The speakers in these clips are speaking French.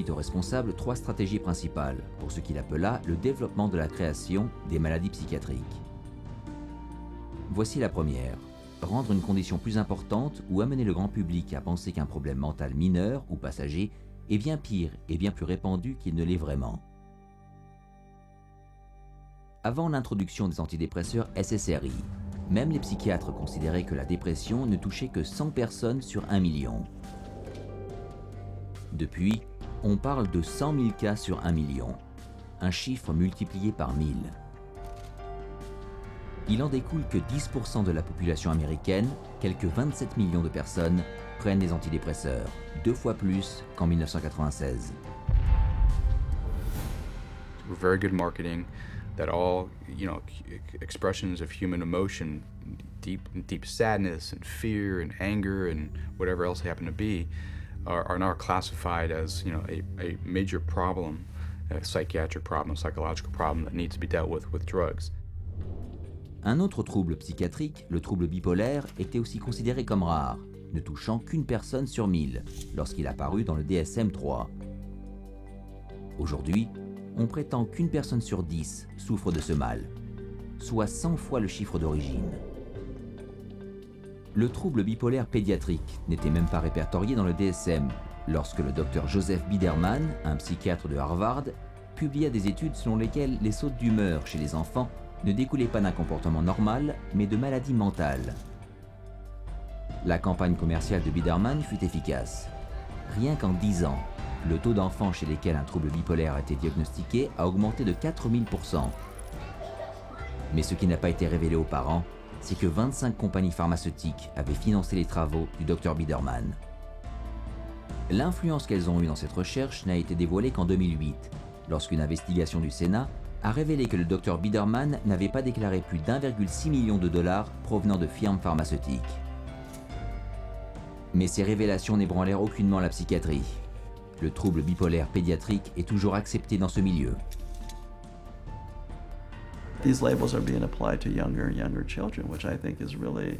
aux responsables 3 stratégies principales pour ce qu'il appela le développement de la création des maladies psychiatriques. Voici la première: rendre une condition plus importante ou amener le grand public à penser qu'un problème mental mineur ou passager est bien pire et bien plus répandu qu'il ne l'est vraiment. Avant l'introduction des antidépresseurs SSRI, même les psychiatres considéraient que la dépression ne touchait que 100 personnes sur 1 million. Depuis, on parle de 100 000 cas sur 1 million, un chiffre multiplié par 1000. Il en découle que 10% de la population américaine, quelques 27 millions de personnes, prennent des antidépresseurs, 2 fois plus qu'en 1996. Very good marketing that all, expressions of human emotion, deep sadness and fear and anger and whatever else they happen to be, are now classified as, a major problem, a psychiatric problem, a psychological problem that needs to be dealt with drugs. Un autre trouble psychiatrique, le trouble bipolaire, était aussi considéré comme rare, ne touchant qu'une personne sur 1000 lorsqu'il apparut dans le DSM-3. Aujourd'hui, on prétend qu'une personne sur 10 souffre de ce mal, soit 100 fois le chiffre d'origine. Le trouble bipolaire pédiatrique n'était même pas répertorié dans le DSM lorsque le docteur Joseph Biderman, un psychiatre de Harvard, publia des études selon lesquelles les sautes d'humeur chez les enfants ne découlaient pas d'un comportement normal, mais de maladies mentales. La campagne commerciale de Biderman fut efficace. Rien qu'en 10 ans, le taux d'enfants chez lesquels un trouble bipolaire a été diagnostiqué a augmenté de 4000%. Mais ce qui n'a pas été révélé aux parents, c'est que 25 compagnies pharmaceutiques avaient financé les travaux du Dr Biderman. L'influence qu'elles ont eue dans cette recherche n'a été dévoilée qu'en 2008, lorsqu'une investigation du Sénat a révélé que le Dr Biderman n'avait pas déclaré plus d'1,6 million de dollars provenant de firmes pharmaceutiques. Mais ces révélations n'ébranlèrent aucunement la psychiatrie. Le trouble bipolaire pédiatrique est toujours accepté dans ce milieu. These labels are being applied to younger and younger children, which I think is really,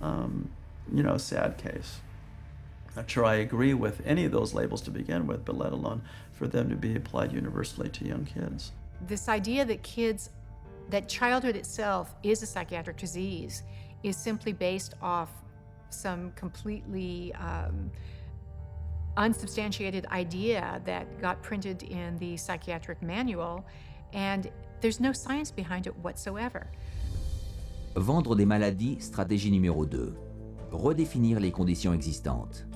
a sad case. Not sure I agree with any of those labels to begin with, but let alone for them to be applied universally to young kids. This idea that childhood itself is a psychiatric disease is simply based off some completely unsubstantiated idea that got printed in the psychiatric manual, and there's no science behind it whatsoever. Vendre des maladies, stratégie numéro 2. Redéfinir les conditions existantes.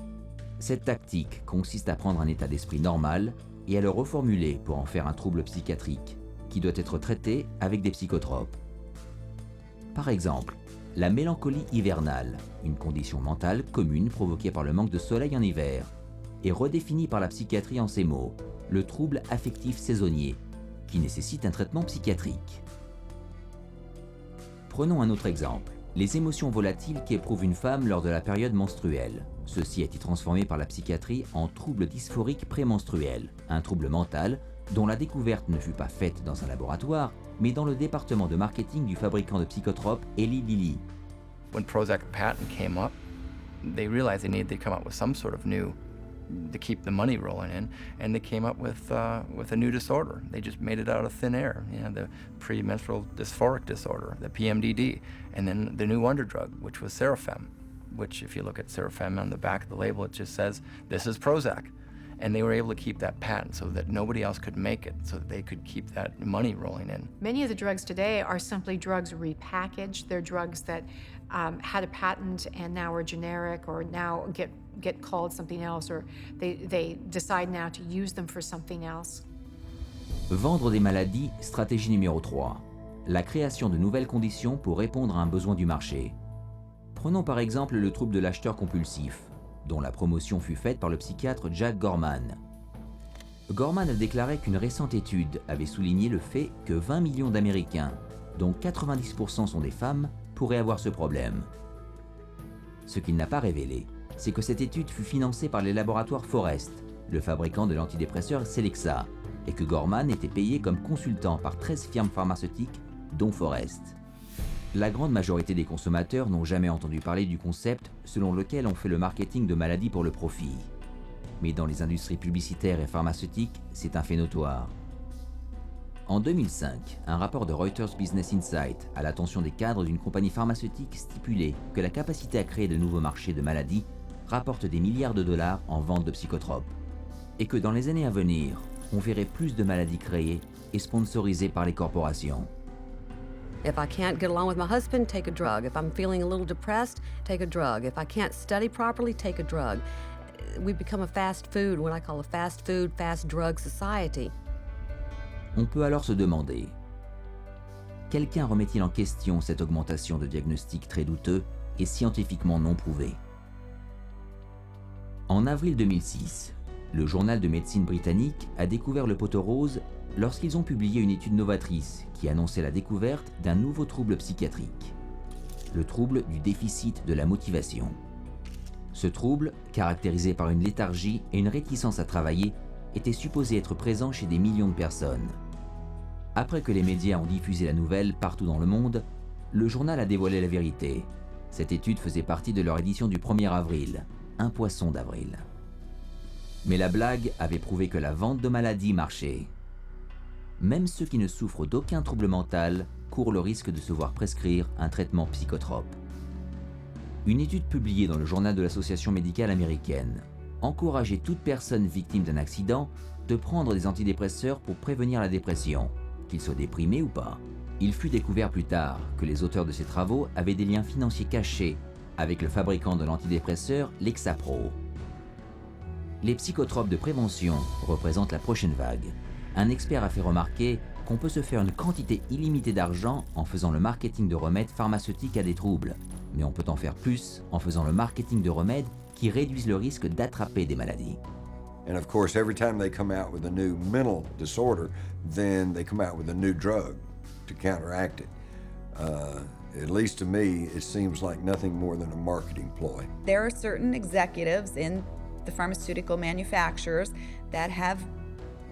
Cette tactique consiste à prendre un état d'esprit normal et à le reformuler pour en faire un trouble psychiatrique, qui doit être traité avec des psychotropes. Par exemple, la mélancolie hivernale, une condition mentale commune provoquée par le manque de soleil en hiver, est redéfinie par la psychiatrie en ces mots: le trouble affectif saisonnier, qui nécessite un traitement psychiatrique. Prenons un autre exemple, les émotions volatiles qu'éprouve une femme lors de la période menstruelle. Ceci a été transformé par la psychiatrie en trouble dysphorique prémenstruel, un trouble mental dont la découverte ne fut pas faite dans un laboratoire, mais dans le département de marketing du fabricant de psychotropes Eli Lilly. When Prozac patent came up, they realized they needed to come up with some sort of new to keep the money rolling in, and they came up with a new disorder. They just made it out of thin air, the premenstrual dysphoric disorder, the PMDD, and then the new wonder drug, which was Serafem, which if you look at Serafem on the back of the label, it just says, this is Prozac. And they were able to keep that patent so that nobody else could make it, so that they could keep that money rolling in. Many of the drugs today are simply drugs repackaged. They're drugs that had a patent and now are generic, or now get called something else, or they decide now to use them for something else. Vendre des maladies, stratégie numéro 3. La création de nouvelles conditions pour répondre à un besoin du marché. Prenons par exemple le trouble de l'acheteur compulsif, dont la promotion fut faite par le psychiatre Jack Gorman. Gorman a déclaré qu'une récente étude avait souligné le fait que 20 millions d'Américains, dont 90% sont des femmes, pourraient avoir ce problème. Ce qu'il n'a pas révélé, c'est que cette étude fut financée par les laboratoires Forest, le fabricant de l'antidépresseur Celexa, et que Gorman était payé comme consultant par 13 firmes pharmaceutiques, dont Forest. La grande majorité des consommateurs n'ont jamais entendu parler du concept selon lequel on fait le marketing de maladies pour le profit. mais dans les industries publicitaires et pharmaceutiques, c'est un fait notoire. En 2005, un rapport de Reuters Business Insight à l'attention des cadres d'une compagnie pharmaceutique stipulait que la capacité à créer de nouveaux marchés de maladies rapporte des milliards de dollars en vente de psychotropes, et que dans les années à venir, on verrait plus de maladies créées et sponsorisées par les corporations. If I can't get along with my husband, take a drug. If I'm feeling a little depressed, take a drug. If I can't study properly, take a drug. We've become a fast food, what I call a fast food, fast drug society. On peut alors se demander, quelqu'un remet-il en question cette augmentation de diagnostics très douteux et scientifiquement non prouvés? En avril 2006, le journal de médecine britannique a découvert le poteau rose lorsqu'ils ont publié une étude novatrice qui annonçait la découverte d'un nouveau trouble psychiatrique, le trouble du déficit de la motivation. Ce trouble, caractérisé par une léthargie et une réticence à travailler, était supposé être présent chez des millions de personnes. Après que les médias ont diffusé la nouvelle partout dans le monde, le journal a dévoilé la vérité. Cette étude faisait partie de leur édition du 1er avril, un poisson d'avril. Mais la blague avait prouvé que la vente de maladies marchait. Même ceux qui ne souffrent d'aucun trouble mental courent le risque de se voir prescrire un traitement psychotrope. Une étude publiée dans le journal de l'Association médicale américaine encourageait toute personne victime d'un accident de prendre des antidépresseurs pour prévenir la dépression, qu'il soit déprimé ou pas. Il fut découvert plus tard que les auteurs de ces travaux avaient des liens financiers cachés avec le fabricant de l'antidépresseur Lexapro. Les psychotropes de prévention représentent la prochaine vague. Un expert a fait remarquer qu'on peut se faire une quantité illimitée d'argent en faisant le marketing de remèdes pharmaceutiques à des troubles, mais on peut en faire plus en faisant le marketing de remèdes qui réduisent le risque d'attraper des maladies. And of course, every time they come out with a new mental disorder, then they come out with a new drug to counteract it. At least to me, it seems like nothing more than a marketing ploy. There are certain executives in the pharmaceutical manufacturers that have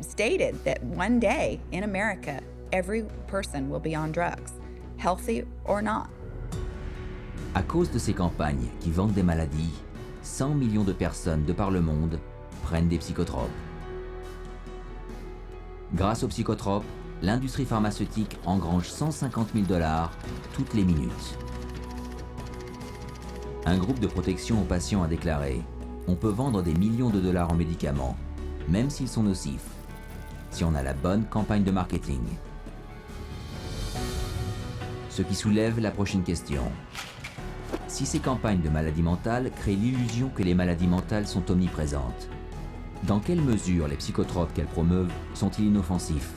stated that one day in America, every person will be on drugs, healthy or not. À cause de ces campagnes qui vendent des maladies, 100 millions de personnes de par le monde prennent des psychotropes. Grâce aux psychotropes, l'industrie pharmaceutique engrange 150 000 $ toutes les minutes. Un groupe de protection aux patients a déclaré « On peut vendre des millions de dollars en médicaments, même s'ils sont nocifs, si on a la bonne campagne de marketing. » Ce qui soulève la prochaine question. Si ces campagnes de maladies mentales créent l'illusion que les maladies mentales sont omniprésentes, dans quelle mesure les psychotropes qu'elles promeuvent sont-ils inoffensifs?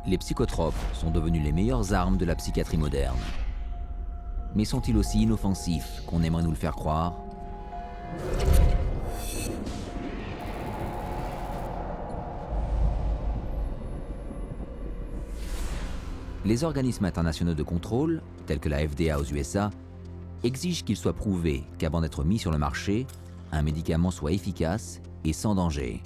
Les psychotropes sont devenus les meilleures armes de la psychiatrie moderne. Mais sont-ils aussi inoffensifs qu'on aimerait nous le faire croire? Les organismes internationaux de contrôle, tels que la FDA aux USA, exigent qu'il soit prouvé qu'avant d'être mis sur le marché, un médicament soit efficace et sans danger.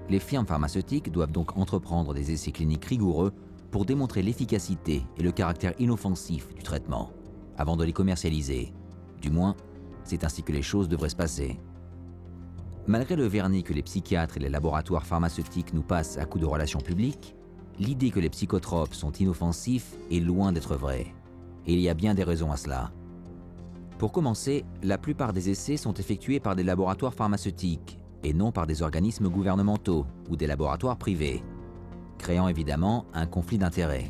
Les firmes pharmaceutiques doivent donc entreprendre des essais cliniques rigoureux pour démontrer l'efficacité et le caractère inoffensif du traitement, avant de les commercialiser. Du moins, c'est ainsi que les choses devraient se passer. Malgré le vernis que les psychiatres et les laboratoires pharmaceutiques nous passent à coups de relations publiques, l'idée que les psychotropes sont inoffensifs est loin d'être vraie. Et il y a bien des raisons à cela. Pour commencer, la plupart des essais sont effectués par des laboratoires pharmaceutiques et non par des organismes gouvernementaux ou des laboratoires privés, créant évidemment un conflit d'intérêts.